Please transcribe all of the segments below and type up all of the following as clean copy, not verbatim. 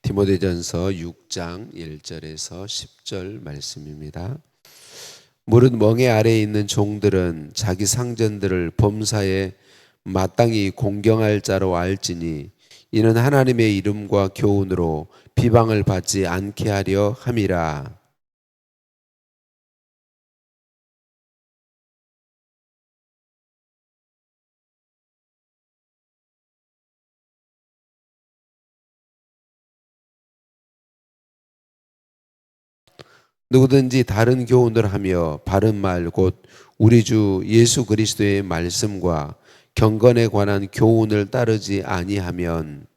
디모데전서 6장 1절에서 10절 말씀입니다. 무릇 멍에 아래에 있는 종들은 자기 상전들을 범사에 마땅히 공경할 자로 알지니 이는 하나님의 이름과 교훈으로 비방을 받지 않게 하려 함이라. 누구든지 다른 교훈을 하며 바른 말 곧 우리 주 예수 그리스도의 말씀과 경건에 관한 교훈을 따르지 아니하면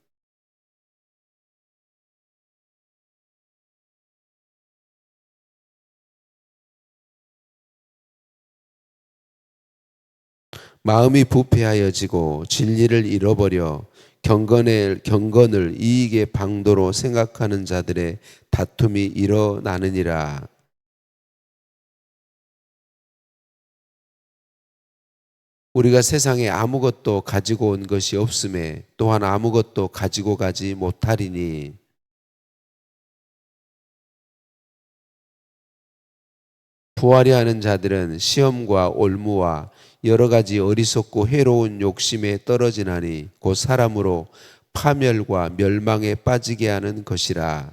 마음이 부패하여지고 진리를 잃어버려 경건을 이익의 방도로 생각하는 자들의 다툼이 일어나느니라. 우리가 세상에 아무것도 가지고 온 것이 없음에 또한 아무것도 가지고 가지 못하리니 부하려 하는 자들은 시험과 올무와 여러 가지 어리석고 해로운 욕심에 떨어지나니 곧 사람으로 파멸과 멸망에 빠지게 하는 것이라.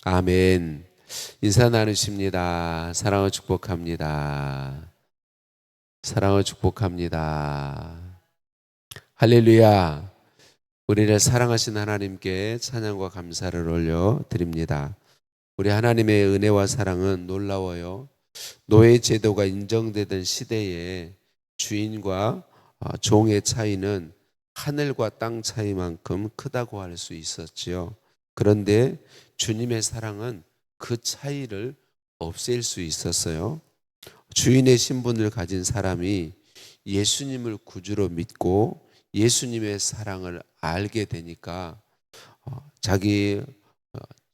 아멘. 인사 나누십니다. 사랑을 축복합니다. 사랑을 축복합니다. 할렐루야. 우리를 사랑하신 하나님께 찬양과 감사를 올려 드립니다. 우리 하나님의 은혜와 사랑은 놀라워요. 노예 제도가 인정되던 시대에 주인과 종의 차이는 하늘과 땅 차이만큼 크다고 할 수 있었지요. 그런데 주님의 사랑은 그 차이를 없앨 수 있었어요. 주인의 신분을 가진 사람이 예수님을 구주로 믿고 예수님의 사랑을 알게 되니까 자기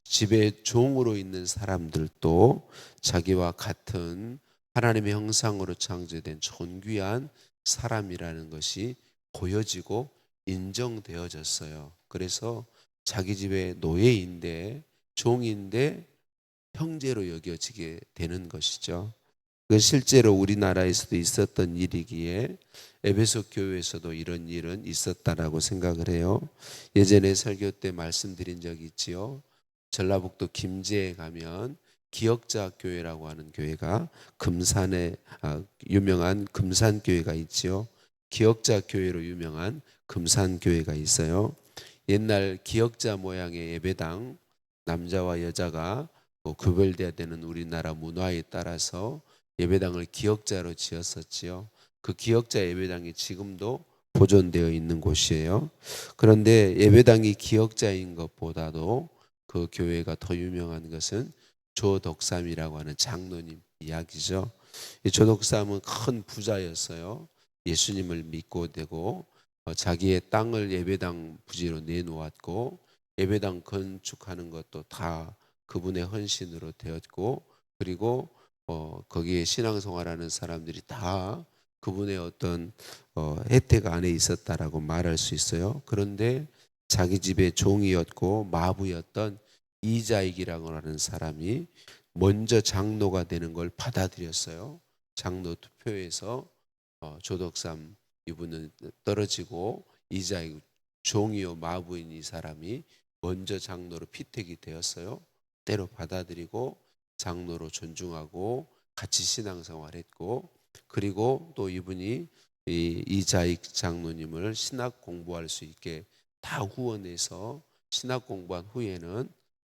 집에 종으로 있는 사람들도 자기와 같은 하나님의 형상으로 창조된 존귀한 사람이라는 것이 보여지고 인정되어졌어요. 그래서 자기 집의 노예인데 종인데 형제로 여겨지게 되는 것이죠. 그 실제로 우리나라에서도 있었던 일이기에 에베소 교회에서도 이런 일은 있었다라고 생각을 해요. 예전에 설교 때 말씀드린 적이 있지요. 전라북도 김제에 가면 기역자 교회라고 하는 교회가 금산에 유명한 금산 교회가 있지요. 기역자 교회로 유명한 금산 교회가 있어요. 옛날 기역자 모양의 예배당 남자와 여자가 구별돼야 되는 우리나라 문화에 따라서 예배당을 기역자로 지었었지요. 그 기역자 예배당이 지금도 보존되어 있는 곳이에요. 그런데 예배당이 기역자인 것보다도 그 교회가 더 유명한 것은 조덕삼이라고 하는 장로님 이야기죠. 이 조덕삼은 큰 부자였어요. 예수님을 믿고 되고 자기의 땅을 예배당 부지로 내놓았고 예배당 건축하는 것도 다 그분의 헌신으로 되었고 그리고 거기에 신앙생활하는 사람들이 다 그분의 어떤 혜택 안에 있었다라고 말할 수 있어요. 그런데 자기 집의 종이었고 마부였던 이자익이라고 하는 사람이 먼저 장로가 되는 걸 받아들였어요. 장로 투표에서 조덕삼 이분은 떨어지고 이자익 종이요 마부인 이 사람이 먼저 장로로 피택이 되었어요. 때로 받아들이고 장로로 존중하고 같이 신앙생활했고 그리고 또 이분이 이자익 장로님을 신학 공부할 수 있게 다 후원해서 신학 공부한 후에는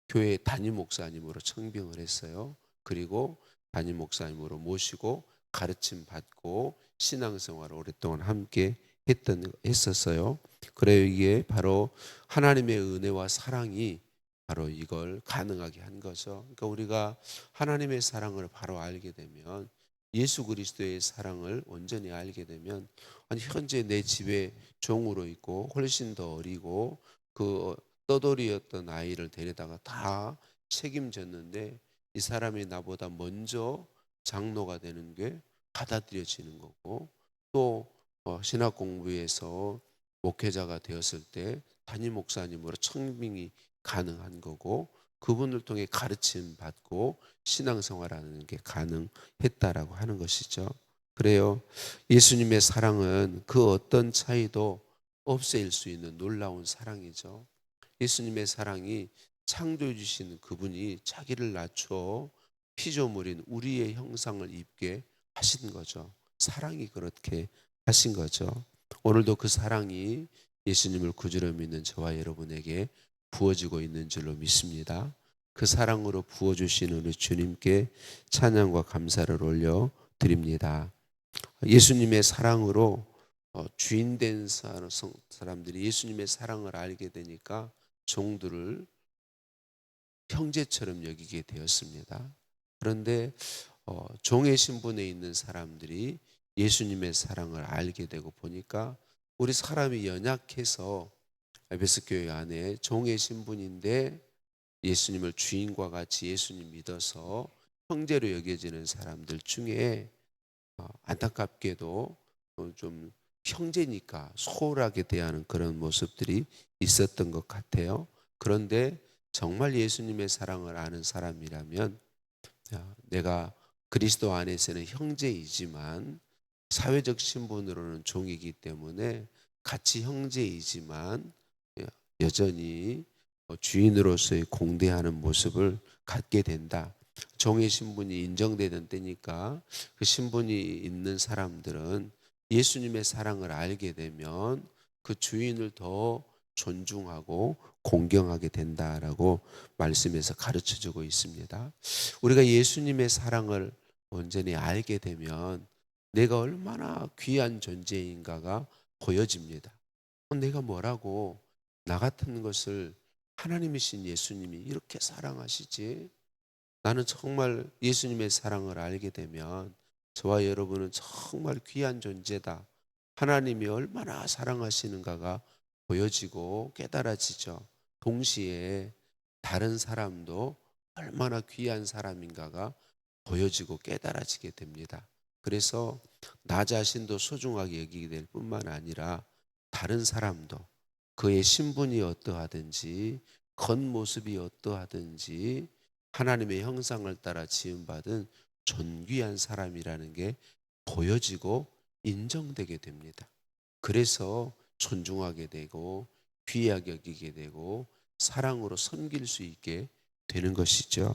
교회 담임 목사님으로 청빙을 했어요. 그리고 담임 목사님으로 모시고 가르침 받고 신앙생활을 오랫동안 함께 했었어요. 그래요. 이게 바로 하나님의 은혜와 사랑이 바로 이걸 가능하게 한 거죠. 그러니까 우리가 하나님의 사랑을 바로 알게 되면 예수 그리스도의 사랑을 온전히 알게 되면 아니 현재 내 집에 종으로 있고 훨씬 더 어리고 그 떠돌이였던 아이를 데려다가 다 책임졌는데 이 사람이 나보다 먼저 장로가 되는 게 받아들여지는 거고, 또 신학 공부에서 목회자가 되었을 때 담임 목사님으로 청빙이 가능한 거고, 그분을 통해 가르침 받고 신앙생활하는 게 가능했다라고 하는 것이죠. 그래요. 예수님의 사랑은 그 어떤 차이도 없앨 수 있는 놀라운 사랑이죠. 예수님의 사랑이 창조해 주신 그분이 자기를 낮춰 피조물인 우리의 형상을 입게 하신 거죠. 사랑이 그렇게 하신 거죠. 오늘도 그 사랑이 예수님을 구주로 믿는 저와 여러분에게 부어지고 있는 줄로 믿습니다. 그 사랑으로 부어주시는 우리 주님께 찬양과 감사를 올려 드립니다. 예수님의 사랑으로 주인 된 사람들이 예수님의 사랑을 알게 되니까 종들을 형제처럼 여기게 되었습니다. 그런데 종의 신분에 있는 사람들이 예수님의 사랑을 알게 되고 보니까 우리 사람이 연약해서 에베소 교회 안에 종의 신분인데 예수님을 주인과 같이 예수님 믿어서 형제로 여겨지는 사람들 중에 안타깝게도 좀 형제니까 소홀하게 대하는 그런 모습들이 있었던 것 같아요. 그런데 정말 예수님의 사랑을 아는 사람이라면 내가 그리스도 안에서는 형제이지만 사회적 신분으로는 종이기 때문에 같이 형제이지만 여전히 주인으로서의 공대하는 모습을 갖게 된다. 종의 신분이 인정되는 때니까 그 신분이 있는 사람들은 예수님의 사랑을 알게 되면 그 주인을 더 존중하고 공경하게 된다라고 말씀에서 가르쳐주고 있습니다. 우리가 예수님의 사랑을 온전히 알게 되면 내가 얼마나 귀한 존재인가가 보여집니다. 내가 뭐라고 나 같은 것을 하나님이신 예수님이 이렇게 사랑하시지? 나는 정말 예수님의 사랑을 알게 되면 저와 여러분은 정말 귀한 존재다. 하나님이 얼마나 사랑하시는가가 보여지고 깨달아지죠. 동시에 다른 사람도 얼마나 귀한 사람인가가 보여지고 깨달아지게 됩니다. 그래서 나 자신도 소중하게 여기게 될 뿐만 아니라 다른 사람도 그의 신분이 어떠하든지 겉모습이 어떠하든지 하나님의 형상을 따라 지음받은 존귀한 사람이라는 게 보여지고 인정되게 됩니다. 그래서 존중하게 되고 귀하게 여기게 되고 사랑으로 섬길 수 있게 되는 것이죠.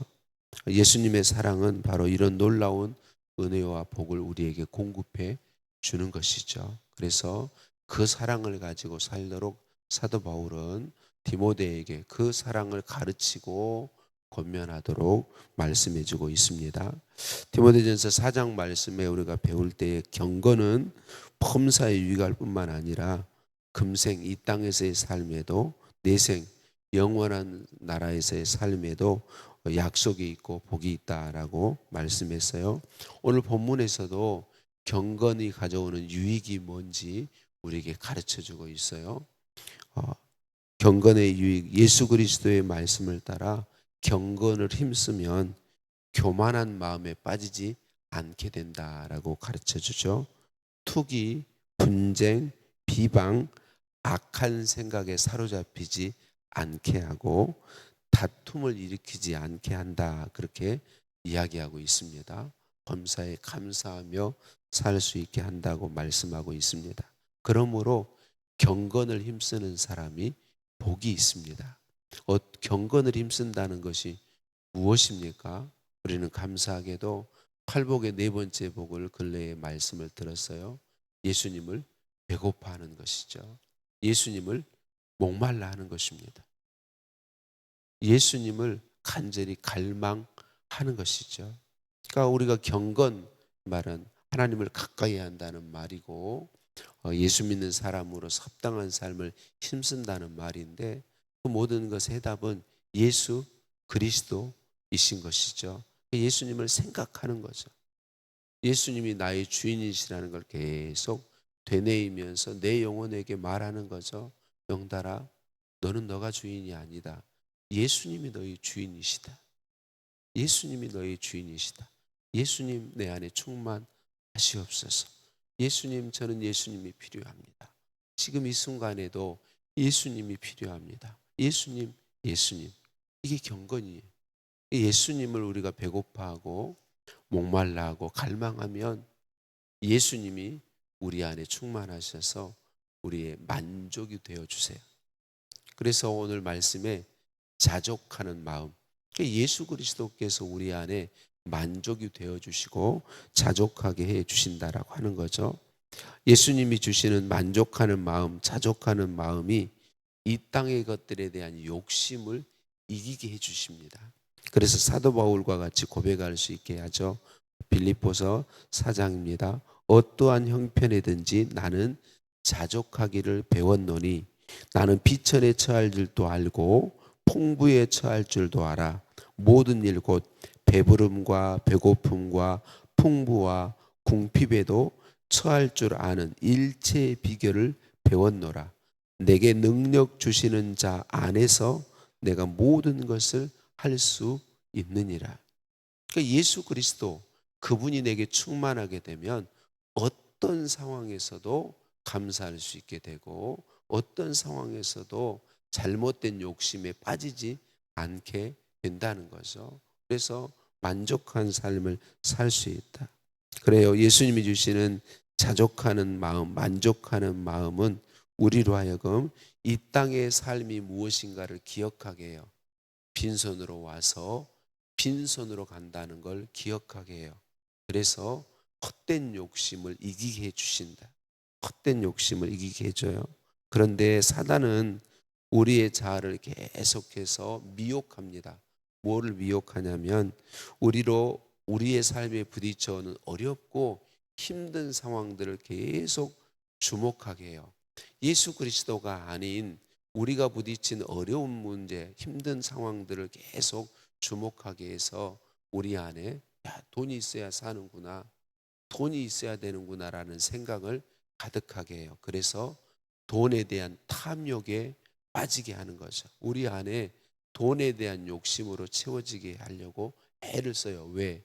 예수님의 사랑은 바로 이런 놀라운 은혜와 복을 우리에게 공급해 주는 것이죠. 그래서 그 사랑을 가지고 살도록 사도 바울은 디모데에게 그 사랑을 가르치고 권면하도록 말씀해 주고 있습니다. 디모데전서 4장 말씀에 우리가 배울 때의 경건은 범사에 유익할 뿐만 아니라 금생 이 땅에서의 삶에도 내생 영원한 나라에서의 삶에도 약속이 있고 복이 있다라고 말씀했어요. 오늘 본문에서도 경건이 가져오는 유익이 뭔지 우리에게 가르쳐 주고 있어요. 경건의 유익, 예수 그리스도의 말씀을 따라 경건을 힘쓰면 교만한 마음에 빠지지 않게 된다라고 가르쳐 주죠. 투기, 분쟁, 비방, 악한 생각에 사로잡히지 않게 하고 다툼을 일으키지 않게 한다. 그렇게 이야기하고 있습니다. 범사에 감사하며 살 수 있게 한다고 말씀하고 있습니다. 그러므로 경건을 힘쓰는 사람이 복이 있습니다. 경건을 힘쓴다는 것이 무엇입니까? 우리는 감사하게도 팔복의 네 번째 복을 근래에 말씀을 들었어요. 예수님을 배고파하는 것이죠. 예수님을 목말라 하는 것입니다. 예수님을 간절히 갈망하는 것이죠. 그러니까 우리가 경건 말은 하나님을 가까이 한다는 말이고 예수 믿는 사람으로 합당한 삶을 힘쓴다는 말인데 그 모든 것의 해답은 예수 그리스도이신 것이죠. 예수님을 생각하는 거죠. 예수님이 나의 주인이시라는 걸 계속 되뇌이면서 내 영혼에게 말하는 거죠. 영달아, 너는 너가 주인이 아니다. 예수님이 너의 주인이시다. 예수님이 너의 주인이시다. 예수님 내 안에 충만하시옵소서. 예수님, 저는 예수님이 필요합니다. 지금 이 순간에도 예수님이 필요합니다. 예수님, 예수님. 이게 경건이에요. 예수님을 우리가 배고파하고 목말라하고 갈망하면 예수님이 우리 안에 충만하셔서 우리의 만족이 되어 주세요. 그래서 오늘 말씀에 자족하는 마음, 예수 그리스도께서 우리 안에 만족이 되어 주시고 자족하게 해 주신다라고 하는 거죠. 예수님이 주시는 만족하는 마음, 자족하는 마음이 이 땅의 것들에 대한 욕심을 이기게 해 주십니다. 그래서 사도 바울과 같이 고백할 수 있게 하죠. 빌립보서 4장입니다. 어떠한 형편이든지 나는 자족하기를 배웠노니 나는 비천에 처할 줄도 알고 풍부에 처할 줄도 알아. 모든 일 곧 배부름과 배고픔과 풍부와 궁핍에도 처할 줄 아는 일체의 비결을 배웠노라. 내게 능력 주시는 자 안에서 내가 모든 것을 할 수 있느니라. 그러니까 예수 그리스도, 그분이 내게 충만하게 되면 어떤 상황에서도 감사할 수 있게 되고 어떤 상황에서도 잘못된 욕심에 빠지지 않게 된다는 거죠. 그래서 만족한 삶을 살 수 있다. 그래요. 예수님이 주시는 자족하는 마음, 만족하는 마음은 우리로 하여금 이 땅의 삶이 무엇인가를 기억하게 해요. 빈손으로 와서 빈손으로 간다는 걸 기억하게 해요. 그래서 헛된 욕심을 이기게 해주신다. 헛된 욕심을 이기게 해줘요. 그런데 사단은 우리의 자아를 계속해서 미혹합니다. 뭐를 미혹하냐면 우리의 삶에 부딪혀오는 어렵고 힘든 상황들을 계속 주목하게 해요. 예수 그리스도가 아닌 우리가 부딪힌 어려운 문제, 힘든 상황들을 계속 주목하게 해서 우리 안에 돈이 있어야 사는구나, 돈이 있어야 되는구나라는 생각을 가득하게 해요. 그래서 돈에 대한 탐욕에 빠지게 하는 거죠. 우리 안에 돈에 대한 욕심으로 채워지게 하려고 애를 써요. 왜?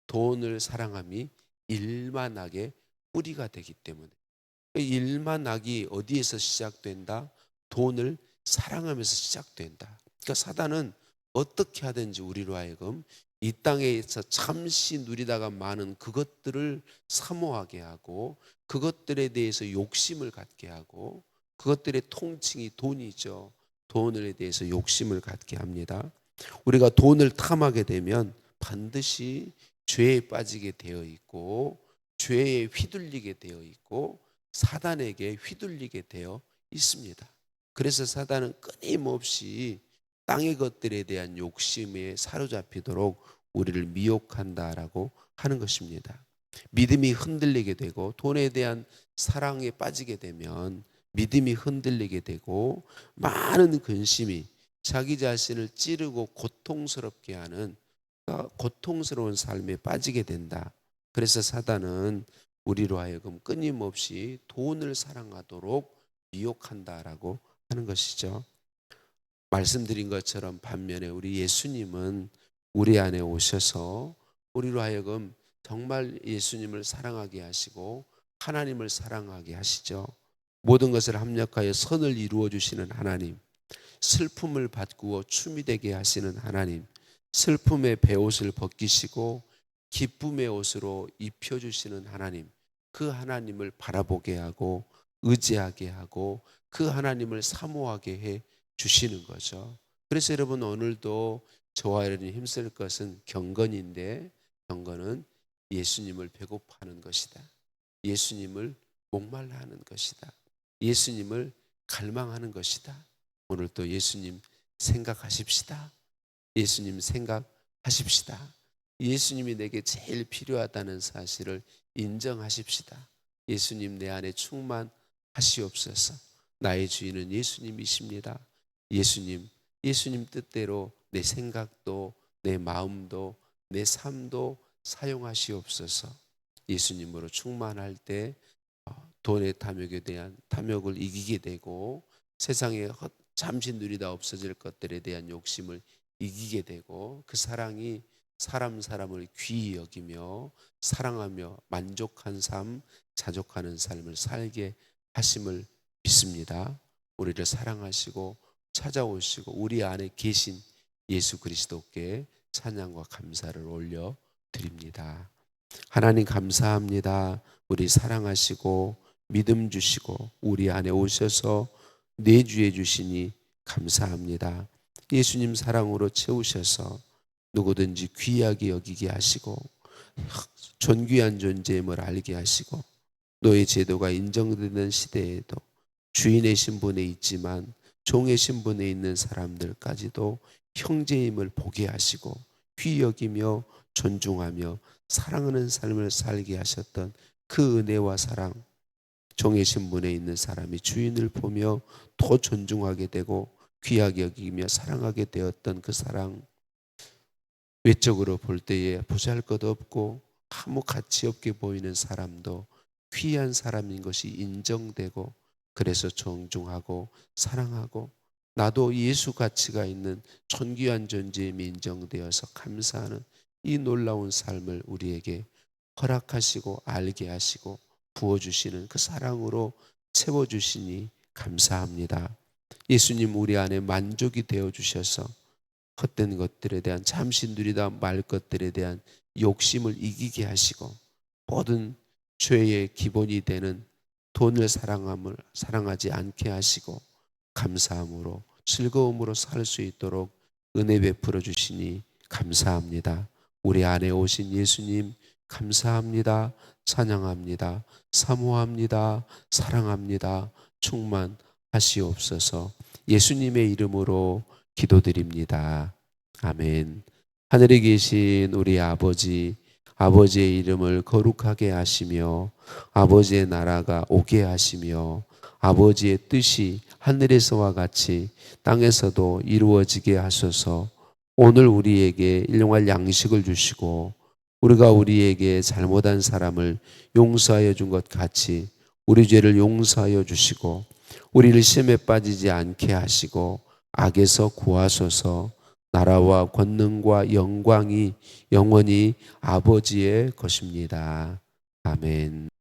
돈을 사랑함이 일만하게 뿌리가 되기 때문에. 일만하기 어디에서 시작된다? 돈을 사랑하면서 시작된다. 그러니까 사단은 어떻게 하든지 우리로 하여금 이 땅에서 잠시 누리다가 많은 그것들을 사모하게 하고 그것들에 대해서 욕심을 갖게 하고 그것들의 통칭이 돈이죠. 돈에 대해서 욕심을 갖게 합니다. 우리가 돈을 탐하게 되면 반드시 죄에 빠지게 되어 있고 죄에 휘둘리게 되어 있고 사단에게 휘둘리게 되어 있습니다. 그래서 사단은 끊임없이 땅의 것들에 대한 욕심에 사로잡히도록 우리를 미혹한다라고 하는 것입니다. 믿음이 흔들리게 되고 돈에 대한 사랑에 빠지게 되면 믿음이 흔들리게 되고 많은 근심이 자기 자신을 찌르고 고통스럽게 하는 고통스러운 삶에 빠지게 된다. 그래서 사단은 우리로 하여금 끊임없이 돈을 사랑하도록 미혹한다라고 하는 것이죠. 말씀드린 것처럼 반면에 우리 예수님은 우리 안에 오셔서 우리로 하여금 정말 예수님을 사랑하게 하시고 하나님을 사랑하게 하시죠. 모든 것을 합력하여 선을 이루어 주시는 하나님, 슬픔을 바꾸어 춤이 되게 하시는 하나님, 슬픔의 베옷을 벗기시고 기쁨의 옷으로 입혀주시는 하나님, 그 하나님을 바라보게 하고 의지하게 하고 그 하나님을 사모하게 해 주시는 거죠. 그래서 여러분 오늘도 저와 여러분이 힘쓸 것은 경건인데 경건은 예수님을 배고파하는 것이다. 예수님을 목말라 하는 것이다. 예수님을 갈망하는 것이다. 오늘 또 예수님 생각하십시다. 예수님 생각하십시다. 예수님이 내게 제일 필요하다는 사실을 인정하십시다. 예수님 내 안에 충만하시옵소서. 나의 주인은 예수님이십니다. 예수님 뜻대로 내 생각도 내 마음도 내 삶도 사용하시옵소서. 예수님으로 충만할 때 돈의 탐욕에 대한 탐욕을 이기게 되고 세상에 잠시 누리다 없어질 것들에 대한 욕심을 이기게 되고 그 사랑이 사람을 귀히 여기며 사랑하며 만족한 삶, 자족하는 삶을 살게 하심을 믿습니다. 우리를 사랑하시고 찾아오시고 우리 안에 계신 예수 그리스도께 찬양과 감사를 올려 드립니다. 하나님 감사합니다. 우리 사랑하시고 믿음 주시고 우리 안에 오셔서 내주해 주시니 감사합니다. 예수님 사랑으로 채우셔서 누구든지 귀하게 여기게 하시고 존귀한 존재임을 알게 하시고 노예 제도가 인정되는 시대에도 주인의 신분에 있지만 종의 신분에 있는 사람들까지도 형제임을 보게 하시고 귀히 여기며 존중하며 사랑하는 삶을 살게 하셨던 그 은혜와 사랑, 종의 신분에 있는 사람이 주인을 보며 더 존중하게 되고 귀하게 여기며 사랑하게 되었던 그 사랑, 외적으로 볼 때에 보잘것 없고 아무 가치 없게 보이는 사람도 귀한 사람인 것이 인정되고 그래서 존중하고 사랑하고 나도 예수 가치가 있는 존귀한 존재임이 인정되어서 감사하는 이 놀라운 삶을 우리에게 허락하시고 알게 하시고 부어주시는 그 사랑으로 채워주시니 감사합니다. 예수님 우리 안에 만족이 되어주셔서 헛된 것들에 대한 잠시 누리다 말 것들에 대한 욕심을 이기게 하시고 모든 죄의 기본이 되는 돈을 사랑하지 않게 하시고 감사함으로 즐거움으로 살 수 있도록 은혜 베풀어 주시니 감사합니다. 우리 안에 오신 예수님 감사합니다. 찬양합니다. 사모합니다. 사랑합니다. 충만하시옵소서. 예수님의 이름으로 기도드립니다. 아멘. 하늘에 계신 우리 아버지, 아버지의 이름을 거룩하게 하시며 아버지의 나라가 오게 하시며 아버지의 뜻이 하늘에서와 같이 땅에서도 이루어지게 하소서. 오늘 우리에게 일용할 양식을 주시고 우리가 우리에게 잘못한 사람을 용서하여 준 것 같이 우리 죄를 용서하여 주시고 우리를 시험에 빠지지 않게 하시고 악에서 구하소서. 나라와 권능과 영광이 영원히 아버지의 것입니다. 아멘.